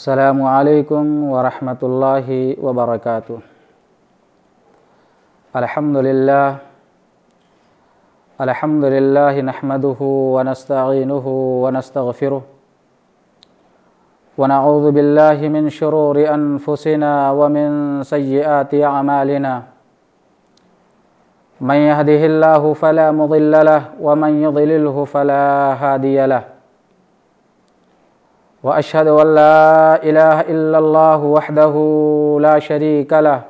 अस्सलामु अलैकुम वरहमतुल्लाहि वबरकातुह। अल्हम्दुलिल्लाह नहमदुहु व नस्तईनुहु व नस्तगफिरुह व नऊज़ु बिल्लाहि मिन शुरूरि अनफुसिना व मिन सय्यिआति अमालिना। मन यहदिहिल्लाहु फला मुदिल्ल लहु व मन युद्लिल्हु फला हादिय लहु। व अशहदु अन ला इलाहा इल्लल्लाहु वहदहु ला शरीक लहु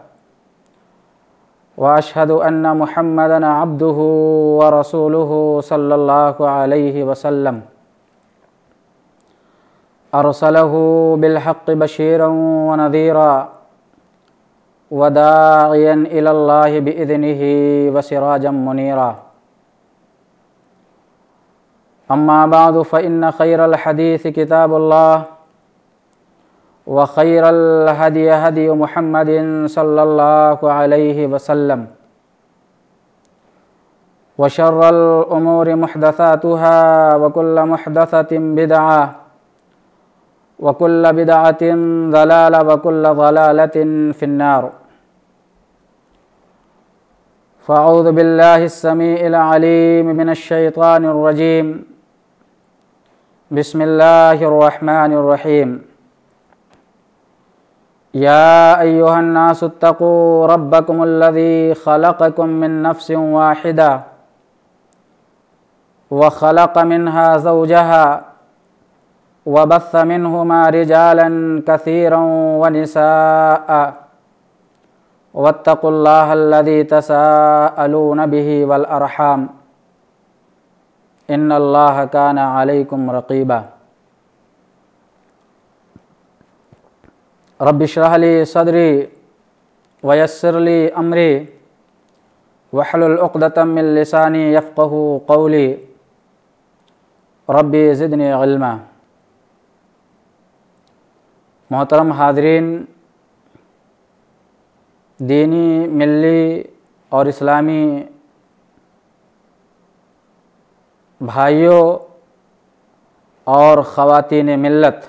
व अशहदु अन्न मुहम्मदन अब्दुहु व रसूलुहु सल्लल्लाहु अलैहि वसल्लम। अरसलहु बिलहक्कि बशीरन व नज़ीरा व दाइयन इलल्लाहि बिइज़निहि व सिराजम मुनीरा। अम्मा बादु फ़इन्न खैरल हदीस किताबुल्लाह व खैरल हदी हदी मुहम्मदिन सल्लल्लाहु अलैहि वसल्लम व शर्रल उमूरि मुहदसातुहा व कुल्ल मुहदसतिन बिदअह व कुल्ल बिदअतिन ज़लाला व कुल्ल ज़लालतिन फिन्नार। फ़अऊज़ु बिल्लाहिस समीइल अलीम मिनश शैतानिर रजीम। बिस्मिल्लाहिर्रहमानिर्रहीम। या अय्युहन्नासुत्तक़ू रब्बकुमुल्लज़ी ख़लक़कुम मिन नफ़्सिन वाहिदा व ख़लक़ मिन्हा ज़ौजहा व बस्स मिन्हुमा रिजालन कसीरन व निसाअ वत्तक़ुल्लाहल्लज़ी तसाअलून बिही वल अरहाम इन्नल्लाह काना अलैकुम रक़ीबा। रब्बि इश्रह ली सदरी व यस्सिर ली अमरी वहलुल उक़दतम मिन लिसानी यफ़क़हू क़ौली। रब्बि ज़िदनी इल्मा। मोहतरम हाज़रीन, दीनी, मिल्ली और इस्लामी भाइयों और ख़वातीन मिल्लत,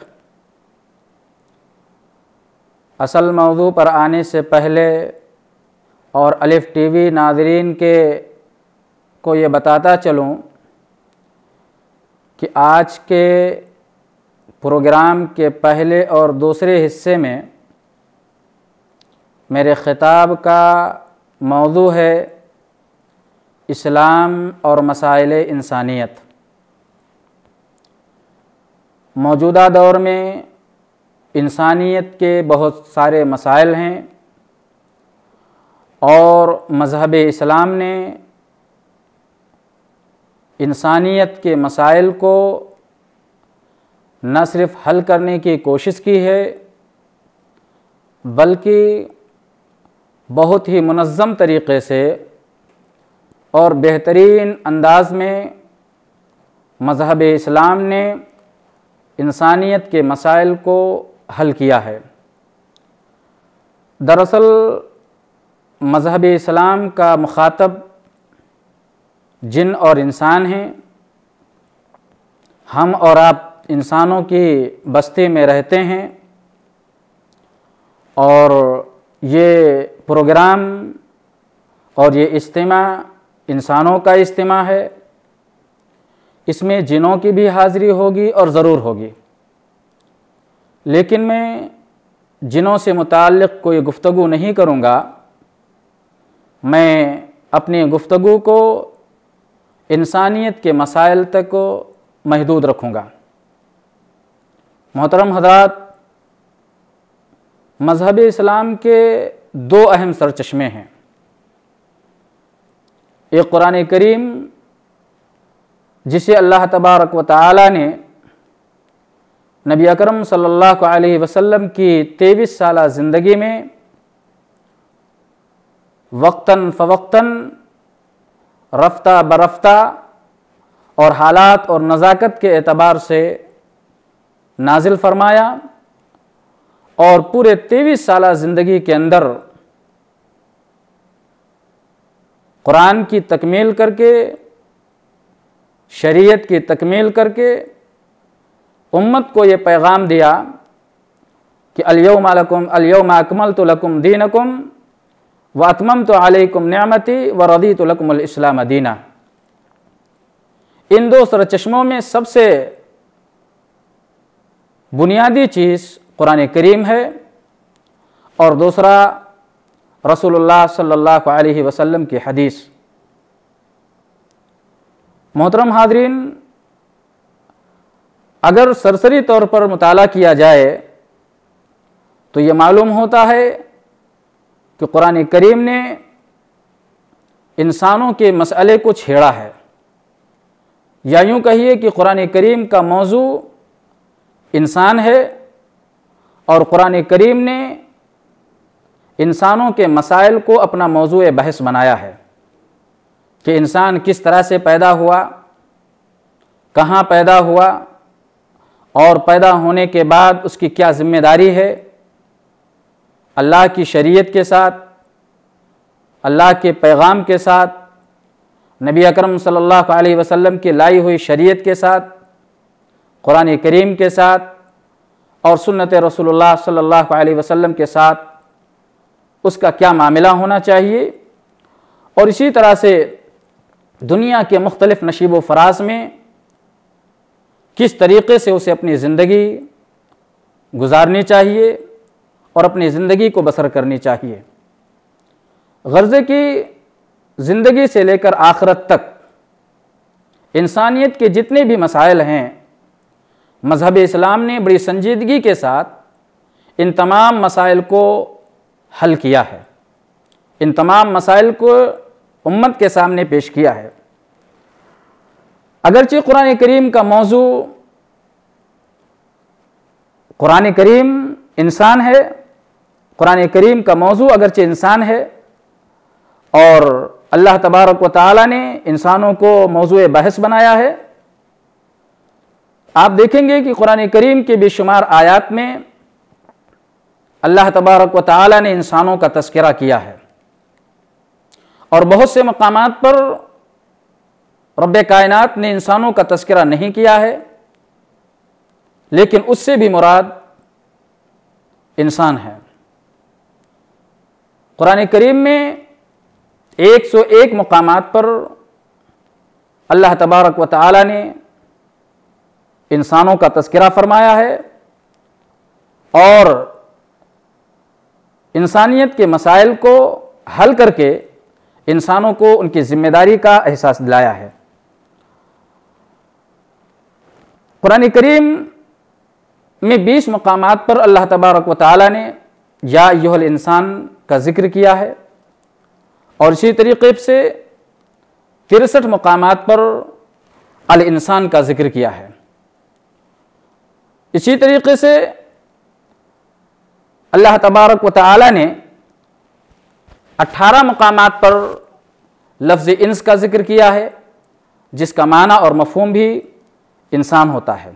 असल मौजू पर आने से पहले और अलिफ़ टीवी नाज़रीन को ये बताता चलूँ कि आज के प्रोग्राम के पहले और दूसरे हिस्से में मेरे ख़िताब का मौजू है इस्लाम और मसाइल इंसानियत। मौजूदा दौर में इंसानियत के बहुत सारे मसाइल हैं और मज़हब इस्लाम ने इंसानियत के मसाइल को न सिर्फ़ हल करने की कोशिश की है बल्कि बहुत ही मुनज़्ज़म तरीक़े से और बेहतरीन अंदाज में मज़हब इस्लाम ने इंसानियत के मसाइल को हल किया है। दरअसल मज़हब इस्लाम का मुखातब जिन और इंसान हैं। हम और आप इंसानों की बस्ती में रहते हैं और ये प्रोग्राम और ये इज्तिमा इंसानों का इज्तिमा है। इसमें जिनों की भी हाज़िरी होगी और ज़रूर होगी, लेकिन मैं जिनों से मुताल्लिक़ कोई गुफ्तगू नहीं करूँगा। मैं अपनी गुफ्तगू को इंसानियत के मसाइल तक को महदूद रखूँगा। मोहतरम हज़रात, मज़हब इस्लाम के दो अहम सरचश्मे हैं। एक कुरान करीम जिसे अल्लाह तबारक व तआला ने नबी अकरम सल्लल्लाहु अलैहि वसल्लम की 23 साला ज़िंदगी में वक्तन फ़वक्तन, रफ्ता बरफ्ता और हालात और नज़ाकत के एतबार से नाजिल फरमाया और पूरे 23 साला ज़िंदगी के अंदर कुरान की तकमील करके, शरीयत की तकमील करके उम्मत को ये पैगाम दिया कि अल-यौमा अकमलतु लकुम दीनकुम व अतममतु अलैकुम निअमती व रदीतु लकुमुल इस्लाम दीना। इन दो सरचश्मों में सबसे बुनियादी चीज़ कुरान करीम है और दूसरा रसूलुल्लाह सल्लल्लाहु अलैहि वसल्लम की हदीस। मोहतरम हाज़रीन, अगर सरसरी तौर पर मुताला किया जाए तो ये मालूम होता है कि कुरान करीम ने इंसानों के मसले को छेड़ा है, या यूँ कहिए कि कुरान करीम का मौजू इंसान है और कुरान करीम ने इंसानों के मसाइल को अपना मौजू बहस बनाया है कि इंसान किस तरह से पैदा हुआ, कहाँ पैदा हुआ और पैदा होने के बाद उसकी क्या जिम्मेदारी है अल्लाह की शरीयत के साथ, अल्लाह के पैगाम के साथ, नबी अकरम सल्लल्लाहु अलैहि वसल्लम की लाई हुई शरीयत के साथ, कुरान करीम के साथ और सुन्नत रसूलुल्लाह सल्लल्लाहु अलैहि वसल्लम के साथ उसका क्या मामला होना चाहिए। और इसी तरह से दुनिया के मुख्तलिफ नशीब व फराज में किस तरीक़े से उसे अपनी ज़िंदगी गुजारनी चाहिए और अपनी ज़िंदगी को बसर करनी चाहिए। गर्ज़े की ज़िंदगी से लेकर आखिरत तक इंसानियत के जितने भी मसाइल हैं, मज़हब इस्लाम ने बड़ी संजीदगी के साथ इन तमाम मसाइल को हल किया है, इन तमाम मसाइल को उम्मत के सामने पेश किया है। अगरचे कुरान करीम का मौजू, कुरान करीम इंसान है, कुरान करीम का मौजू अगरचे इंसान है और अल्लाह तबारक व तआला ने इंसानों को मौजू बहस बनाया है। आप देखेंगे कि कुरान करीम के बेशुमार आयात में अल्लाह तबारक व तआला ने इंसानों का तज़किरा किया है और बहुत से मकामात पर रब्बे कायनात ने इंसानों का तज़किरा नहीं किया है, लेकिन उससे भी मुराद इंसान है। कुरान करीम में 101 मकामात पर अल्लाह तबारक व तआला ने इंसानों का तज़किरा फरमाया है और इंसानियत के मसाइल को हल करके इंसानों को उनकी जिम्मेदारी का एहसास दिलाया है। कुरान करीम में 20 मकामात पर अल्लाह तबारक व तआला ने या अय्युहल इंसान का जिक्र किया है और इसी तरीके से 63 मकामात पर अल इंसान का जिक्र किया है। इसी तरीके से अल्लाह तबारक व तआला ने 18 मकामात पर लफ्ज़ इंस का जिक्र किया है, जिसका माना और मफ़हूम भी इंसान होता है।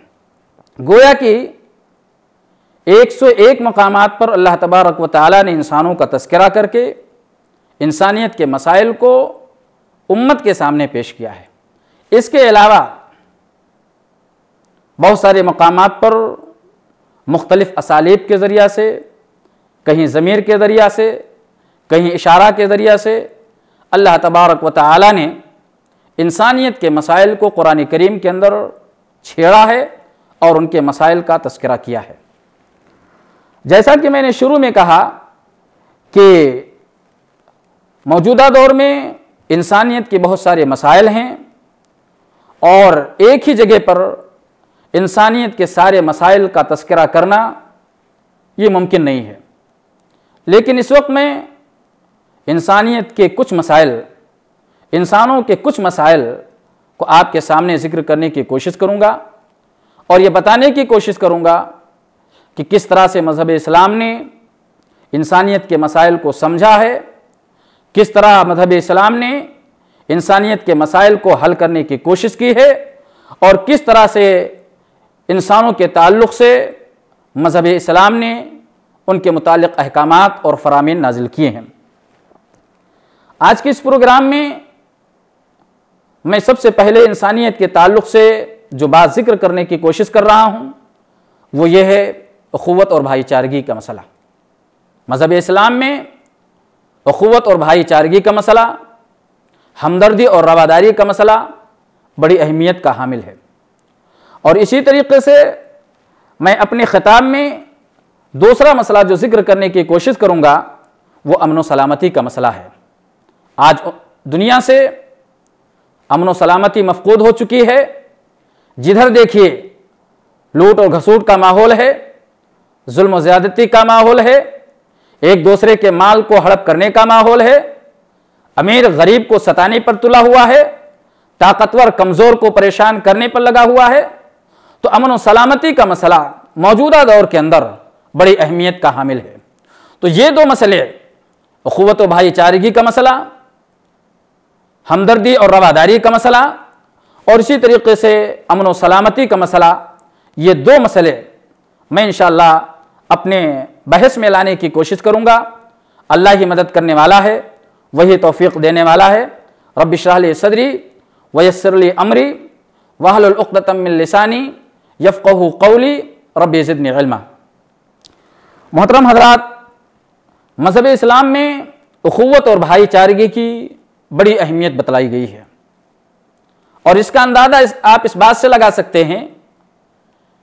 गोया कि 101 मकामात पर अल्लाह तबारक व तआला ने इंसानों का तज़किरा करके इंसानियत के मसाइल को उम्मत के सामने पेश किया है। इसके अलावा बहुत सारे मकामात पर मुख्तलिफ़ असालीब के ज़रिया से, कहीं ज़मीर के ज़रिया से, कहीं इशारा के ज़रिया से अल्लाह तबारक व तआला ने इंसानियत के मसाइल को कुरान करीम के अंदर छेड़ा है और उनके मसाइल का तज़किरा किया है। जैसा कि मैंने शुरू में कहा कि मौजूदा दौर में इंसानियत के बहुत सारे मसाइल हैं और एक ही जगह पर इंसानियत के सारे मसाइल का तज़किरा करना ये मुमकिन नहीं है। लेकिन इस वक्त मैं इंसानियत के कुछ मसाइल, इंसानों के कुछ मसाइल को आपके सामने ज़िक्र करने की कोशिश करूँगा और ये बताने की कोशिश करूँगा कि किस तरह से मज़हब इस्लाम ने इंसानियत के मसाइल को समझा है, किस तरह मज़हब इस्लाम ने इंसानियत के मसाइल को हल करने की कोशिश की है और किस तरह से इंसानों के ताल्लुक़ से मज़हब इस्लाम ने उनके मुतालिक अहकामात और फ़रामीन नाजिल किए हैं। आज के इस प्रोग्राम में मैं सबसे पहले इंसानियत के ताल्लुक़ से जो बात ज़िक्र करने की कोशिश कर रहा हूँ वो ये है अखुवत और भाईचारगी का मसला। मज़हब इस्लाम में अखुवत और भाईचारगी का मसला, हमदर्दी और रवादारी का मसला बड़ी अहमियत का हामिल है। और इसी तरीके से मैं अपने ख़िताब में दूसरा मसला जो ज़िक्र करने की कोशिश करूँगा वो अमन व सलामती का मसला है। आज दुनिया से अमन व सलामती मफकूद हो चुकी है। जिधर देखिए लूट और घसूट का माहौल है, जुल्म और ज़्यादती का माहौल है, एक दूसरे के माल को हड़प करने का माहौल है, अमीर गरीब को सताने पर तुला हुआ है, ताकतवर कमज़ोर को परेशान करने पर लगा हुआ है। तो अमन व सलामती का मसला मौजूदा दौर के अंदर बड़ी अहमियत का हामिल है। तो ये दो मसले, अखुवत व भाईचारगी का मसला, हमदर्दी और रवादारी का मसला, और इसी तरीके से अमन व सलामती का मसला, ये दो मसले मैं इंशाअल्लाह अपने बहस में लाने की कोशिश करूँगा। अल्लाह ही मदद करने वाला है, वही तौफीक देने वाला है। रब्बि इश्रह ली सदरी वयस्सिर ली अमरी वहलुल उक़दतम मिन लिसानी यफ़क़हू क़ौली रब्बि ज़िदनी इल्मा। मोहतरम हज़रात, मज़हब इस्लाम में उख़ुव्वत और भाईचारगी की बड़ी अहमियत बतलाई गई है। और इसका अंदाज़ा आप इस बात से लगा सकते हैं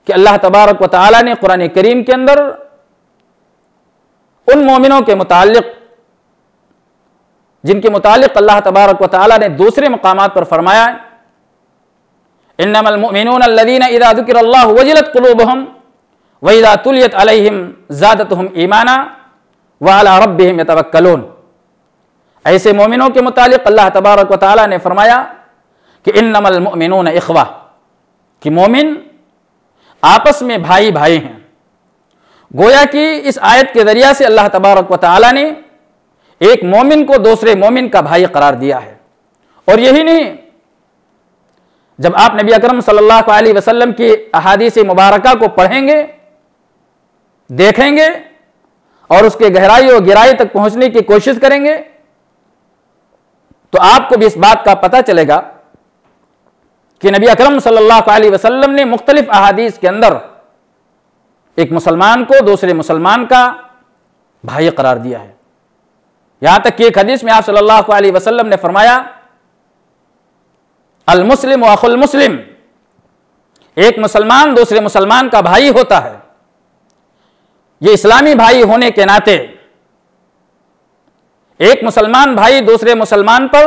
कि अल्लाह तबारक व तआला ने कुरान करीम के अंदर उन मोमिनों के मुताल्लिक़, जिनके मुताल्लिक़ अल्लाह तबारक व तआला ने दूसरे मकामात पर फरमाया, इन्नमल मुमिनूना अल्लज़ीना इज़ा ज़ुकिरल्लाहु वजिलत क़ुलूबुहुम व इज़ा तुलियत अलैहिम ज़ादतहुम ईमाना व अला रब्बिहिम यतवक्कलून। ऐसे मोमिनों के मुताल्लिक़ अल्लाह तबारक व तआला ने फरमाया कि इन्नमल मुमिनूना इख़वा, कि मोमिन आपस में भाई भाई हैं। गोया कि इस आयत के जरिया से अल्लाह तबारक व तआला ने एक मोमिन को दूसरे मोमिन का भाई करार दिया है। और यही नहीं, जब आप नबी अकरम सल्लल्लाहु अलैहि वसल्लम की अहादीस मुबारका को पढ़ेंगे, देखेंगे और उसके गहराई और गिराई तक पहुंचने की कोशिश करेंगे, तो आपको भी इस बात का पता चलेगा कि नबी अकरम सल्लल्लाहु अलैहि वसल्लम ने मुख्तलिफ अहादीस के अंदर एक मुसलमान को दूसरे मुसलमान का भाई करार दिया है। यहां तक कि एक हदीस में आप सल्लल्लाहु अलैहि वसल्लम ने फरमाया, अल मुस्लिम व अखुल मुस्लिम, एक मुसलमान दूसरे मुसलमान का भाई होता है। ये इस्लामी भाई होने के नाते एक मुसलमान भाई दूसरे मुसलमान पर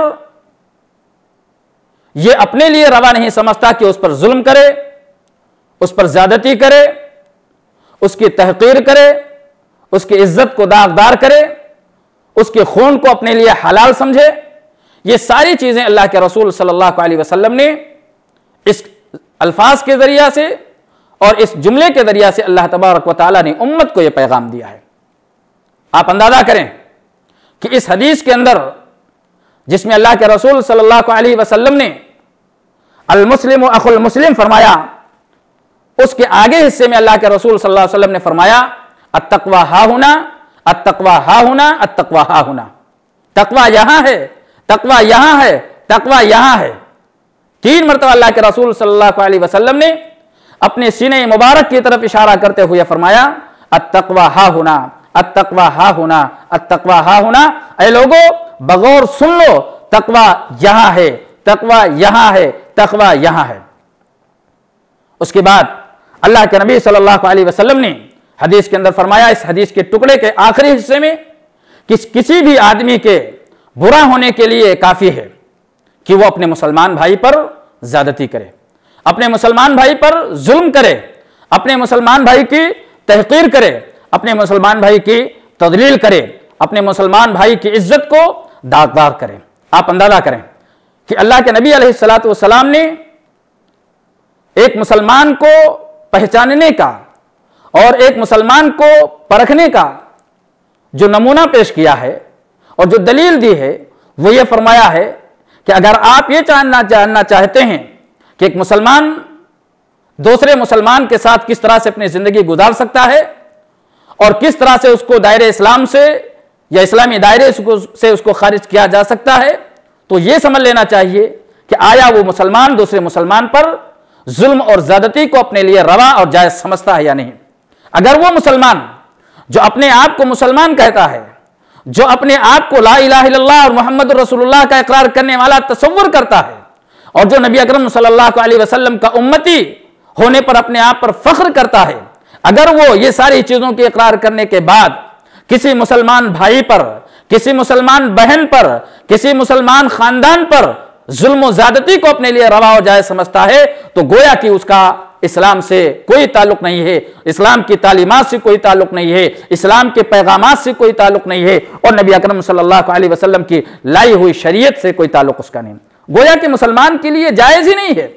यह अपने लिए रवा नहीं समझता कि उस पर जुल्म करे, उस पर ज्यादती करे, उसकी तहकीर करे, उसकी इज्जत को दागदार करे, उसके खून को अपने लिए हलाल समझे। ये सारी चीजें अल्लाह के रसूल सल्लल्लाहु अलैहि वसल्लम ने इस अल्फाज के जरिया से और इस जुमले के जरिया से अल्लाह तबारक व तआला ने उम्मत को यह पैगाम दिया है। आप अंदाजा करें कि इस हदीस के अंदर, जिसमें अल्लाह के रसूल सल्लल्लाहु अलैहि वसल्लम ने अल मुस्लिम व अखुल मुस्लिम फरमाया, उसके आगे हिस्से में अल्लाह के रसूल सल्लल्लाहु अलैहि वसल्लम ने फरमाया, अत्तक़वा हाहुना, अत्तक़वा हाहुना, अत्तक़वा हाहुना। तक़वा यहां है, तक़वा यहां है, तक़वा यहां है। 3 मरतबा अल्लाह के रसूल सल्लल्लाहु अलैहि वसल्लम ने अपने सीने मुबारक की तरफ इशारा करते हुए फरमाया, अत्तक़वा हाहुना, अत्तक़वा हाहुना, अत्तक़वा हाहुना। ऐ लोगों, बगौर सुन लो, तक़वा यहां है, तक़वा यहां है, तक़वा यहां है। उसके बाद अल्लाह के नबी सल्लल्लाहु अलैहि वसल्लम ने हदीस के अंदर फरमाया, इस हदीस के टुकड़े के आखिरी हिस्से में, किसी भी आदमी के बुरा होने के लिए काफी है कि वो अपने मुसलमान भाई पर ज्यादती करे, अपने मुसलमान भाई पर जुल्म करे, अपने मुसलमान भाई की तहकीर करे, अपने मुसलमान भाई की तदलील करे, अपने मुसलमान भाई की इज्जत को दागदार करे। आप अंदाजा करें कि अल्लाह के नबी अलैहिस्सलातु वस्सलाम ने एक मुसलमान को पहचानने का और एक मुसलमान को परखने का जो नमूना पेश किया है और जो दलील दी है, वो ये फरमाया है कि अगर आप ये जानना चाहते हैं कि एक मुसलमान दूसरे मुसलमान के साथ किस तरह से अपनी जिंदगी गुजार सकता है और किस तरह से उसको दायरे इस्लाम से या इस्लामी दायरे से उसको खारिज किया जा सकता है, तो ये समझ लेना चाहिए कि आया वो मुसलमान दूसरे मुसलमान पर जुल्म और ज्यादती को अपने लिए रवा और जायज समझता है या नहीं। अगर वो मुसलमान जो अपने आप को मुसलमान कहता है, जो अपने आप को ला इलाहा इल्लल्लाह और मोहम्मद रसूलुल्लाह का इकरार करने वाला तसव्वुर करता है और जो नबी अकरम सल्लल्लाहु अलैहि वसल्लम का उम्मती होने पर अपने आप पर फख्र करता है, अगर वो ये सारी चीजों की इकरार करने के बाद किसी मुसलमान भाई पर, किसी मुसलमान बहन पर, किसी मुसलमान खानदान पर जुल्म ज्यादती को अपने लिए रवा और जायज समझता है, तो गोया कि उसका इस्लाम से कोई ताल्लुक नहीं है, इस्लाम की तालीमात से कोई ताल्लुक नहीं है, इस्लाम के पैगामात से कोई ताल्लुक नहीं है और नबी अकरम सल्लल्लाहु अलैहि वसल्लम की लाई हुई शरीयत से कोई ताल्लुक उसका नहीं। गोया कि मुसलमान के लिए जायज ही नहीं है,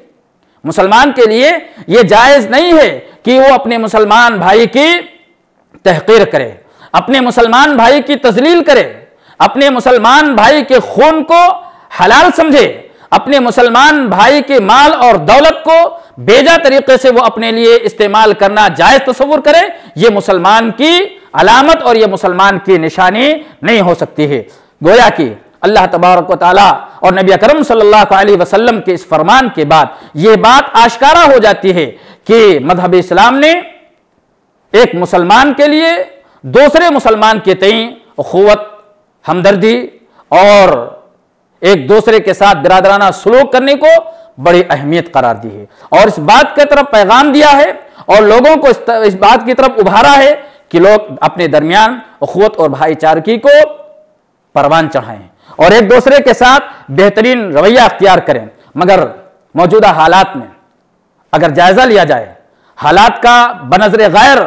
मुसलमान के लिए यह जायज नहीं है कि वो अपने मुसलमान भाई की तहकीर करे, अपने मुसलमान भाई की तजलील करे, अपने मुसलमान भाई के खून को हलाल समझे, अपने मुसलमान भाई के माल और दौलत को बेजा तरीके से वो अपने लिए इस्तेमाल करना जायज तस्वुर करे। ये मुसलमान की अलामत और ये मुसलमान की निशानी नहीं हो सकती है। गोया कि अल्लाह तबारक व तआला और नबी अकरम सल्लल्लाहु अलैहि वसल्लम के इस फरमान के बाद यह बात आश्कारा हो जाती है कि मजहब इस्लाम ने एक मुसलमान के लिए दूसरे मुसलमान के तई अखुवत, हमदर्दी और एक दूसरे के साथ बिरादराना सलूक करने को बड़ी अहमियत करार दी है और इस बात की तरफ पैगाम दिया है और लोगों को इस बात की तरफ उभारा है कि लोग अपने दरमियान अखुवत और भाईचारगी को परवान चढ़ाएं और एक दूसरे के साथ बेहतरीन रवैया अख्तियार करें। मगर मौजूदा हालात में अगर जायजा लिया जाए, हालात का बनज़र गैर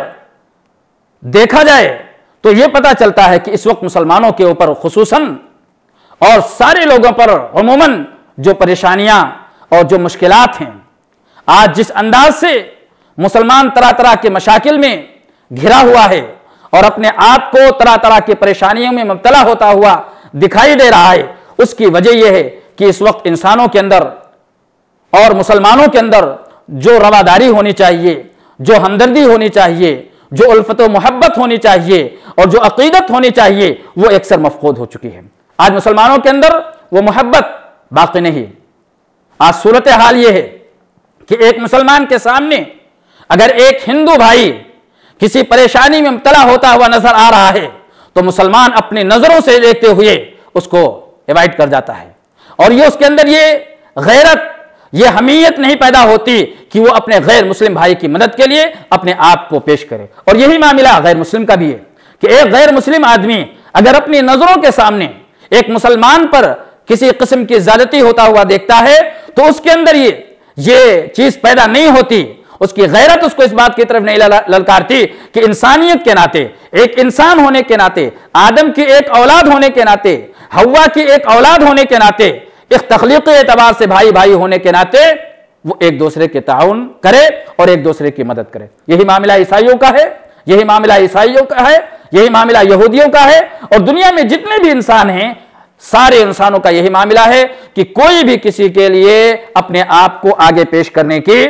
देखा जाए, तो यह पता चलता है कि इस वक्त मुसलमानों के ऊपर खुसूसन और सारे लोगों पर अमूमन जो परेशानियां और जो मुश्किलात हैं, आज जिस अंदाज से मुसलमान तरह तरह के मशाकिल में घिरा हुआ है और अपने आप को तरह तरह की परेशानियों में मुब्तला होता हुआ दिखाई दे रहा है, उसकी वजह यह है कि इस वक्त इंसानों के अंदर और मुसलमानों के अंदर जो रवादारी होनी चाहिए, जो हमदर्दी होनी चाहिए, जो उल्फत व मोहब्बत होनी चाहिए और जो अकीदत होनी चाहिए, वो अक्सर मफकूद हो चुकी है। आज मुसलमानों के अंदर वो मोहब्बत बाकी नहीं। आज सूरत हाल ये है कि एक मुसलमान के सामने अगर एक हिंदू भाई किसी परेशानी में मुब्तला होता हुआ नजर आ रहा है तो मुसलमान अपनी नजरों से देखते हुए उसको एवॉइड कर जाता है और ये उसके अंदर ये गैरत, ये हमीयत नहीं पैदा होती कि वो अपने गैर मुस्लिम भाई की मदद के लिए अपने आप को पेश करे। और यही मामला गैर मुस्लिम का भी है कि एक गैर मुस्लिम आदमी अगर अपनी नजरों के सामने एक मुसलमान पर किसी किस्म की ज्यादती होता हुआ देखता है तो उसके अंदर ये चीज पैदा नहीं होती, उसकी गैरत उसको इस बात की तरफ नहीं ललकारती कि इंसानियत के नाते, एक इंसान होने के नाते, आदम की एक औलाद होने के नाते, हव्वा की एक औलाद होने के नाते, एक तख्लीकी एतबार से भाई भाई होने के नाते वो एक दूसरे के ताउन करे और एक दूसरे की मदद करे। यही मामला ईसाइयों का है, यही मामला ईसाइयों का है, यही मामला यहूदियों का है और दुनिया में जितने भी इंसान हैं सारे इंसानों का यही मामला है कि कोई भी किसी के लिए अपने आप को आगे पेश करने की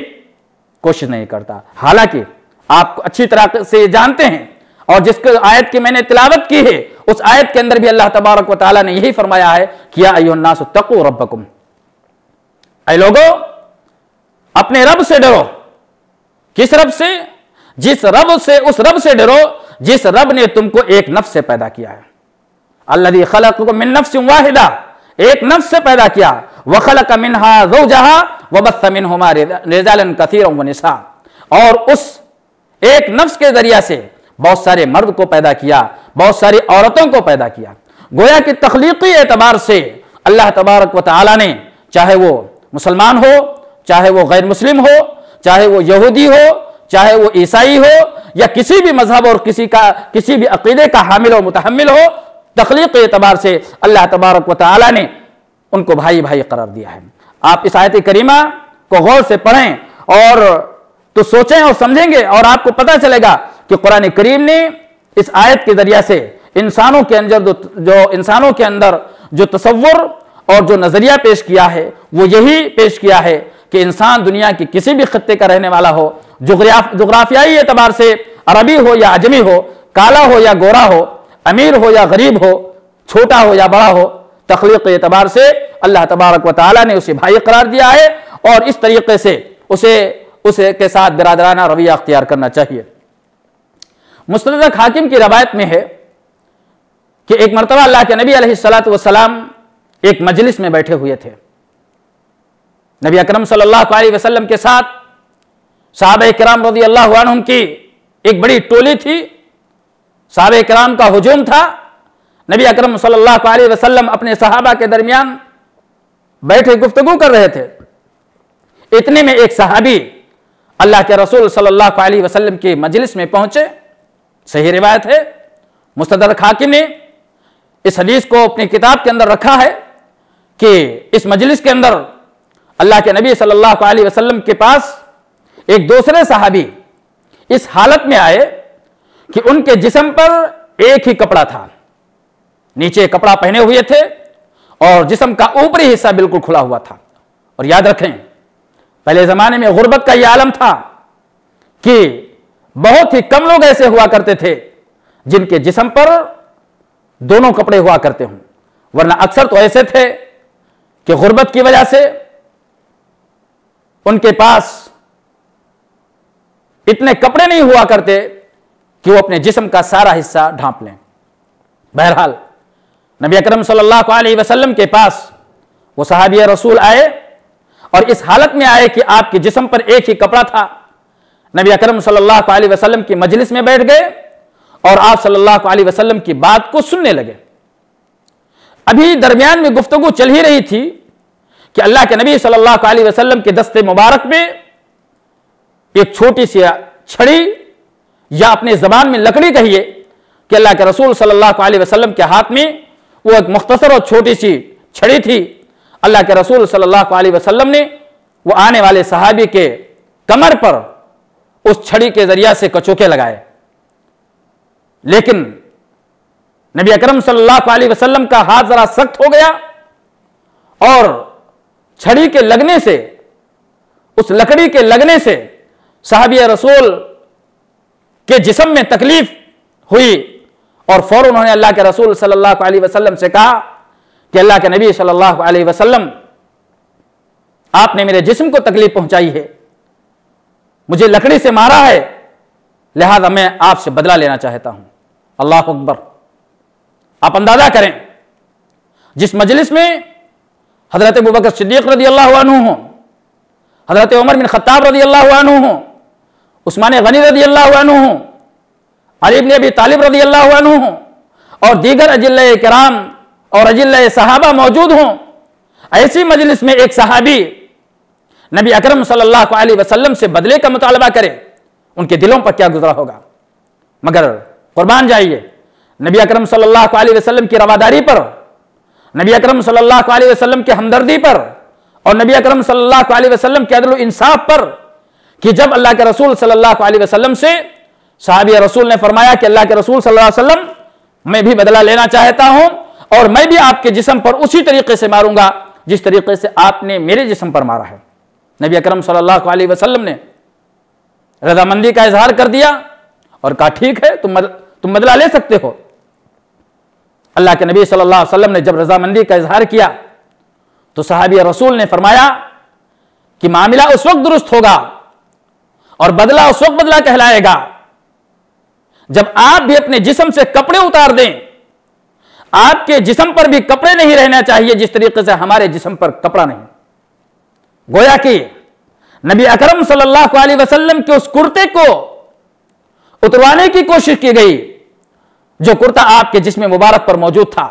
कोशिश नहीं करता। हालांकि आप अच्छी तरह से जानते हैं और जिसके आयत की मैंने तिलावत की है उस आयत के अंदर भी अल्लाह तबारक व तआला ने यही फरमाया है कि या अय्युहन्नास तक़ू रब्बकुम, ऐ लोगों अपने रब से डरो। किस रब से? जिस रब से, उस रब से डरो जिस रब ने तुमको एक नफ्स से पैदा किया है। अल्लज़ी खलक़कुम मिन नफ्सिन वाहिदा, एक नफ्स से पैदा किया, व खलक़ मिनहा ज़ौजहा व बस्स मिनहुमा रिजालन कसीरन व निसा, और उस एक नफ्स के जरिया से बहुत सारे मर्द को पैदा किया, बहुत सारी औरतों को पैदा किया। गोया कि तख्लीकी एतबार से अल्लाह तबारक व तआला ने, चाहे वो मुसलमान हो, चाहे वो गैर मुस्लिम हो, चाहे वो यहूदी हो, चाहे वो ईसाई हो या किसी भी मजहब और किसी भी अकीदे का हामिल और मुतहम्मिल हो, तख्लीकी एतबार से अल्लाह तबारक व तआला ने उनको भाई भाई करार दिया है। आप इस आयत करीमा को गौर से पढ़ें और तो सोचें और समझेंगे और आपको पता चलेगा कि कुरान करीम ने इस आयत के जरिया से इंसानों के अंदर जो तसव्वुर और जो नजरिया पेश किया है वो यही पेश किया है कि इंसान दुनिया के किसी भी खत्ते का रहने वाला हो, जुग्राफियाई एतबार से अरबी हो या अजमी हो, काला हो या गोरा हो, अमीर हो या गरीब हो, छोटा हो या बड़ा हो, तख्लीक एतबार से अल्लाह तबारक व तआला ने उसे भाई करार दिया है और इस तरीके से उसे के साथ बिरादराना रवैया अख्तियार करना चाहिए। मुस्तदरक हाकिम की रवायत में है कि एक मरतबा अल्लाह के नबी अलैहिस्सलातु वस्सलाम एक मजलिस में बैठे हुए थे। नबी अकरम सल्लल्लाहु अलैहि वसल्लम के साथ सहाबा किराम रज़ियल्लाहु अन्हुम की एक बड़ी टोली थी। सहाबा किराम का हुजूम था। नबी अकरम सल्लल्लाहु अलैहि वसल्लम अपने सहाबा के दरमियान बैठे गुफ्तगू कर रहे थे। इतने में एक सहाबी अल्लाह के रसूल सल्लल्लाहु अलैहि वसल्लम की मजलिस में पहुंचे। सही रिवायत है, मुस्तदरक हाकिम ने इस हदीस को अपनी किताब के अंदर रखा है कि इस मजलिस के अंदर अल्लाह के नबी सल्लल्लाहु अलैहि वसल्लम के पास एक दूसरे सहाबी इस हालत में आए कि उनके जिस्म पर एक ही कपड़ा था। नीचे कपड़ा पहने हुए थे और जिस्म का ऊपरी हिस्सा बिल्कुल खुला हुआ था। और याद रखें, पहले जमाने में गुर्बत का यह आलम था कि बहुत ही कम लोग ऐसे हुआ करते थे जिनके जिस्म पर दोनों कपड़े हुआ करते हों, वरना अक्सर तो ऐसे थे कि गुर्बत की वजह से उनके पास इतने कपड़े नहीं हुआ करते कि वो अपने जिस्म का सारा हिस्सा ढांप लें। बहरहाल नबी अकरम सल्लल्लाहु अलैहि वसल्लम के पास वो सहाबी रसूल आए और इस हालत में आए कि आपके जिस्म पर एक ही कपड़ा था। नबी अकरम सल्लल्लाहु अलैहि वसल्लम की मजलिस में बैठ गए और आप सल्लल्लाहु अलैहि वसल्लम की बात को सुनने लगे। अभी दरमियान में गुफ्तगू चल ही रही थी कि अल्लाह के नबी सल्लल्लाहु अलैहि वसल्लम के दस्ते मुबारक में एक छोटी सी छड़ी या अपने जबान में लकड़ी कहिए कि अल्लाह के रसूल सल्लल्लाहु अलैहि वसल्लम के हाथ में वो एक मुख्तसर और छोटी सी छड़ी थी। अल्लाह के रसूल सल्लल्लाहु अलैहि वसल्लम ने वो आने वाले सहाबी के कमर पर उस छड़ी के जरिया से कचोके लगाए, लेकिन नबी अकरम सल्लल्लाहु अलैहि वसल्लम का हाथ जरा सख्त हो गया और छड़ी के लगने से, उस लकड़ी के लगने से सहाबी रसूल के जिस्म में तकलीफ हुई और फौरन उन्होंने अल्लाह के रसूल सल्लल्लाहु अलैहि वसल्लम से कहा कि अल्लाह के नबी सल्लल्लाहु अलैहि वसल्लम, आपने मेरे जिस्म को तकलीफ पहुंचाई है, मुझे लकड़ी से मारा है, लिहाजा मैं आपसे बदला लेना चाहता हूं। अल्लाह अकबर। आप अंदाजा करें, जिस मजलिस में हजरत अबू बकर सिद्दीक रज़ियल्लाहु अन्हु हो, हजरत उमर बिन खत्ताब रज़ियल्लाहु अन्हु हो, उस्मान गनी रज़ियल्लाहु अन्हु हो, अली इब्न अबी तालिब रज़ियल्लाहु अन्हु हो और दीगर अजिल्ले किराम और अजिल्ले सहाबा मौजूद हों, ऐसी मजलिस में एक सहाबी नबी अकरम सल्लल्लाहु अलैहि वसल्लम से बदले का मुतालबा करे, उनके दिलों पर क्या गुजरा होगा। मगर कुर्बान जाइए, नबी अकरम सल्लल्लाहु अलैहि वसल्लम की रवादारी पर, नबी अकरम सल्लल्लाहु अलैहि वसल्लम की हमदर्दी पर और नबी अकरम सल्लल्लाहु अलैहि वसल्लम के अदल इंसाफ पर कि जब अल्लाह के रसूल सल्लल्लाहु अलैहि वसल्लम से सहाबी रसूल ने फरमाया कि अल्लाह के रसूल सल्लल्लाहु अलैहि वसल्लम, मैं भी बदला लेना चाहता हूं और मैं भी आपके जिस्म पर उसी तरीके से मारूंगा जिस तरीके से आपने मेरे जिस्म पर मारा है। नबी अकरम सल्लल्लाहु अलैहि वसल्लम ने रजामंदी का इजहार कर दिया और कहा, ठीक है, तुम बदला ले सकते हो। अल्लाह के नबी सल्लल्लाहु अलैहि वसल्लम ने जब रजामंदी का इजहार किया तो सहाबी रसूल ने फरमाया कि मामला उस वक्त दुरुस्त होगा और बदला उस वक्त बदला कहलाएगा जब आप भी अपने जिस्म से कपड़े उतार दें। आपके जिस्म पर भी कपड़े नहीं रहना चाहिए जिस तरीके से हमारे जिस्म पर कपड़ा नहीं। गोया कि नबी अकरम सल्लल्लाहु अलैहि वसल्लम के उस कुर्ते को उतरवाने की कोशिश की गई जो कुर्ता आपके जिस्म मुबारक पर मौजूद था,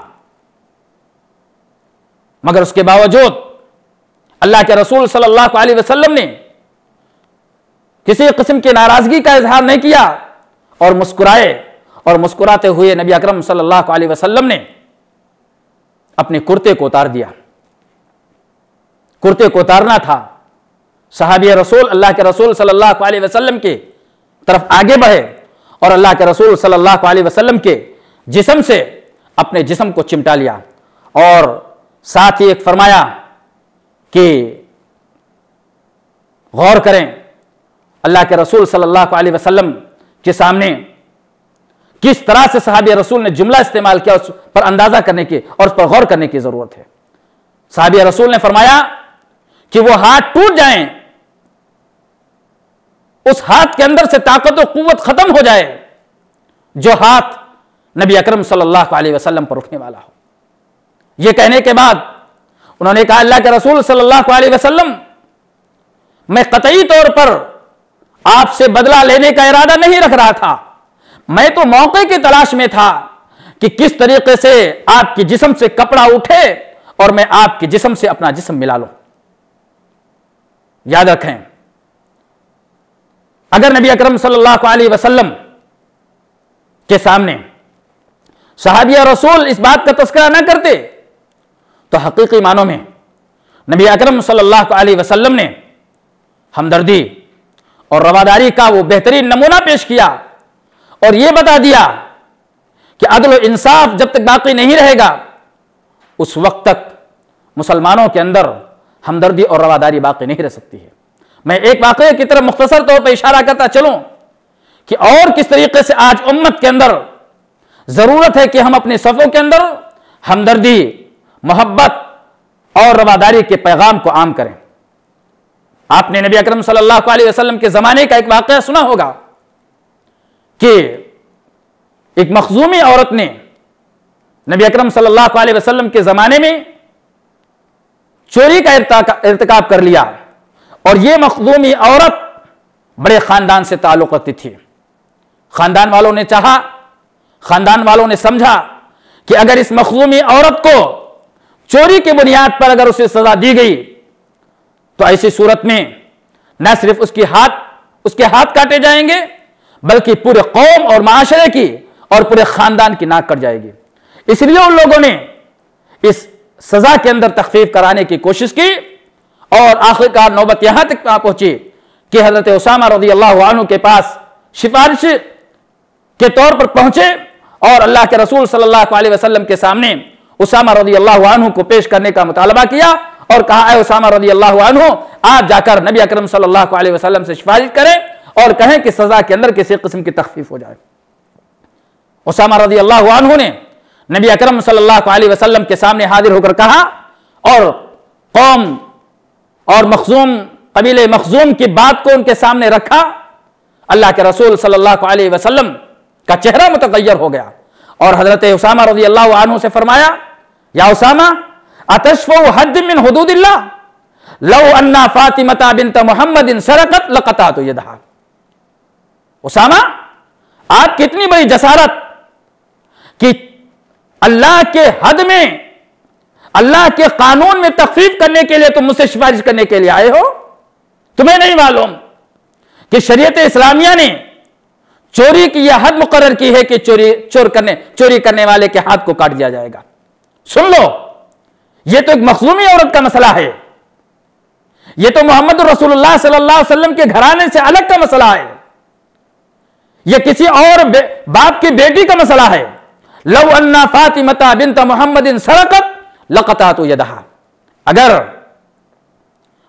मगर उसके बावजूद अल्लाह के रसूल सल्लल्लाहु अलैहि वसल्लम ने किसी किस्म की नाराजगी का इजहार नहीं किया और मुस्कुराए और मुस्कुराते हुए नबी अकरम सल्लल्लाहु अलैहि वसल्लम ने अपने कुर्ते को उतार दिया। कुर्ते को उतारना था, सहाबी रसूल अल्लाह के रसूल सल्लल्लाहु अलैहि वसल्लम के तरफ आगे बढ़े और अल्लाह के रसूल सल्लल्लाहु अलैहि वसल्लम के जिस्म से अपने जिस्म को चिमटा लिया और साथ ही एक फरमाया कि गौर करें, अल्लाह के रसूल सल्लल्लाहु अलैहि वसल्लम के सामने किस तरह से सहाबी रसूल ने जुमला इस्तेमाल किया, उस पर अंदाजा करने की और उस पर गौर करने की जरूरत है। सहाबी रसूल ने फरमाया कि वो हाथ टूट जाएं, उस हाथ के अंदर से ताकत और कुव्वत खत्म हो जाए जो हाथ नबी अकरम सल्लल्लाहु अलैहि वसल्लम पर उठने वाला हो। यह कहने के बाद उन्होंने कहा, अल्लाह के रसूल सल्लल्लाहु अलैहि वसल्लम, मैं कतई तौर पर आपसे बदला लेने का इरादा नहीं रख रहा था, मैं तो मौके की तलाश में था कि किस तरीके से आपके जिस्म से कपड़ा उठे और मैं आपके जिस्म से अपना जिस्म मिला लूं। याद रखें, अगर नबी अकरम सल्लल्लाहु अलैहि वसल्लम के सामने सहाबिया रसूल इस बात का तस्करा न करते तो हकीकी मानों में नबी अकरम सल्लल्लाहु अलैहि वसल्लम ने हमदर्दी और रवादारी का वो बेहतरीन नमूना पेश किया और यह बता दिया कि अदल और इंसाफ जब तक बाकी नहीं रहेगा उस वक्त तक मुसलमानों के अंदर हमदर्दी और रवादारी बाकी नहीं रह सकती है। मैं एक वाक़ये की तरफ मुख्तसर तौर पर इशारा करता चलूं कि और किस तरीके से आज उम्मत के अंदर जरूरत है कि हम अपने सफ़ों के अंदर हमदर्दी, मोहब्बत और रवादारी के पैगाम को आम करें। आपने नबी अकरम सल्लल्लाहु अलैहि वसल्लम के जमाने का एक वाक़या सुना होगा कि एक मखजूमी औरत ने नबी अकरम सल्लल्लाहु अलैहि वसल्लम के जमाने में चोरी का इर्तिकाब कर लिया और यह मखजूमी औरत बड़े खानदान से ताल्लुक़ रखती थी। खानदान वालों ने चाहा, खानदान वालों ने समझा कि अगर इस मखजूमी औरत को चोरी की बुनियाद पर अगर उसे सजा दी गई तो ऐसी सूरत में न सिर्फ उसके हाथ काटे जाएंगे बल्कि पूरे कौम और माशरे की और पूरे खानदान की नाक कट जाएगी। इसलिए उन लोगों ने इस सजा के अंदर तखफीफ कराने की कोशिश की और आखिरकार नौबत यहां तक पहुंची कि हजरत उसामा रज़ियल्लाहु अन्हु के पास सिफारिश के तौर पर पहुंचे और अल्लाह के रसूल सल्लल्लाहु अलैहि वसल्लम के सामने उसामा रज़ियल्लाहु अन्हु को पेश करने का मुतालबा किया और कहा, ऐ उसामा रज़ियल्लाहु अन्हु, आप जाकर नबी अकरम सल्लल्लाहु अलैहि वसल्लम से सिफारिश करें और कहें कि सजा के अंदर किसी किस्म की तखफीफ हो जाए। उसामा रज़ियल्लाहु अन्हु ने नबी अकरम सल्लल्लाहु अलैहि वसल्लम के सामने हाजिर होकर कहा और कौम और मखजूम कबीले मखजूम की बात को उनके सामने रखा। अल्लाह के रसूल सल्लल्लाहु अलैहि वसल्लम का चेहरा मुतगय्यर हो गया और हजरत उसामा रज़ियल्लाहु अन्हु से फरमाया, या उसामा, अतशफ़उ हद मिन हुदूदिल्लाह, लौ अन्ना फातिमा बिन्त मुहम्मदिन सरकत लक़तअतु यदहा। उसामा, आप कितनी बड़ी जसारत कि अल्लाह के हद में, अल्लाह के कानून में तखफीफ करने के लिए तुम मुझसे सिफारिश करने के लिए आए हो। तुम्हें नहीं मालूम कि शरीयत इस्लामिया ने चोरी की यह हद मुकर्रर की है कि चोरी करने वाले के हाथ को काट दिया जाएगा। सुन लो, यह तो एक मखजूमी औरत का मसला है, यह तो मोहम्मद रसूलुल्लाह सल्लल्लाहु अलैहि वसल्लम के घराने से अलग का मसला है, यह किसी और बाप की बेटी का मसला है। लौ अन्ना फातिमा बिन्त मुहम्मदिन सरकत लक़तअतु यदहा, अगर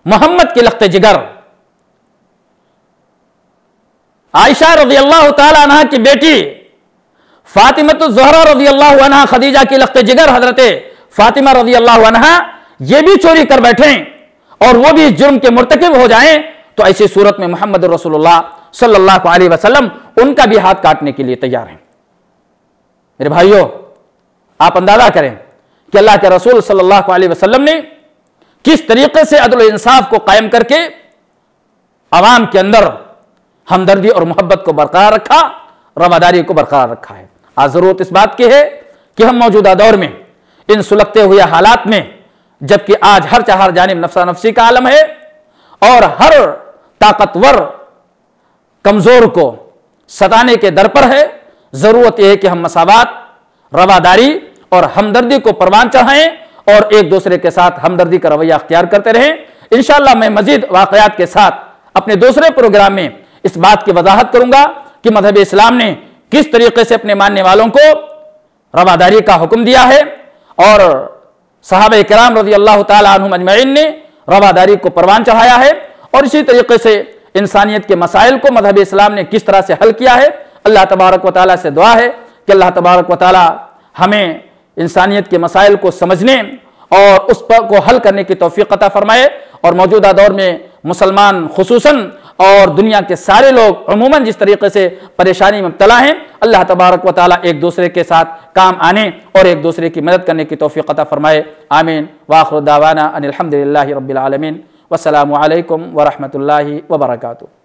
मोहम्मद की लख्ते जिगर आयशा रज़ियल्लाहु ताला अन्हा की बेटी फातिमतुज़ ज़हरा रज़ियल्लाहु अन्हा, खदीजा की लख्ते जिगर हजरत फातिमा रज़ियल्लाहु अन्हा ये भी चोरी कर बैठे और वो भी जुर्म के मुर्तकिब हो जाएं तो ऐसी सूरत में मोहम्मद रसूलुल्लाह सल्लल्लाहु अलैहि वसल्लम उनका भी हाथ काटने के लिए तैयार हैं। मेरे भाइयों, आप अंदाजा करें कि अल्लाह के रसूल सल्लल्लाहु अलैहि वसल्लम ने किस तरीके से अदल इंसाफ को कायम करके अवाम के अंदर हमदर्दी और मोहब्बत को बरकरार रखा, रवादारी को बरकरार रखा है। आज जरूरत इस बात की है कि हम मौजूदा दौर में इन सुलगते हुए हालात में, जबकि आज हर चाहर जानिब नफ्सा नफ्सी का आलम है और हर ताकतवर कमजोर को सताने के दर पर है, जरूरत यह है कि हम मसावात, रवादारी और हमदर्दी को परवान चढ़ाएं और एक दूसरे के साथ हमदर्दी का रवैया अख्तियार करते रहें। इंशाअल्लाह मैं मजीद वाकयात के साथ अपने दूसरे प्रोग्राम में इस बात की वजाहत करूंगा कि मजहब इस्लाम ने किस तरीके से अपने मानने वालों को रवादारी का हुक्म दिया है और सहाबा किराम रज़ियल्लाहु ताला अन्हुम अजमईन ने रवादारी को परवान चढ़ाया है और इसी तरीके से इंसानियत के मसाइल को मजहब इस्लाम ने किस तरह से हल किया है। अल्लाह तबारक व तआला से दुआ है कि अल्लाह तबारक व तआला हमें इंसानियत के मसाइल को समझने और उस पर को हल करने की तौफीक अता फरमाए और मौजूदा दौर में मुसलमान खुसूसन और दुनिया के सारे लोग अमूमन जिस तरीके से परेशानी में मुब्तला हैं, अल्लाह तबारक व तआला एक दूसरे के साथ काम आने और एक दूसरे की मदद करने की तौफीक अता फरमाए। आमीन। व आखिरु दावाना अनिल हम्दुलिल्लाहि रब्बिल आलमीन। वस्सलामु अलैकुम व रहमतुल्लाहि व बरकातुहू।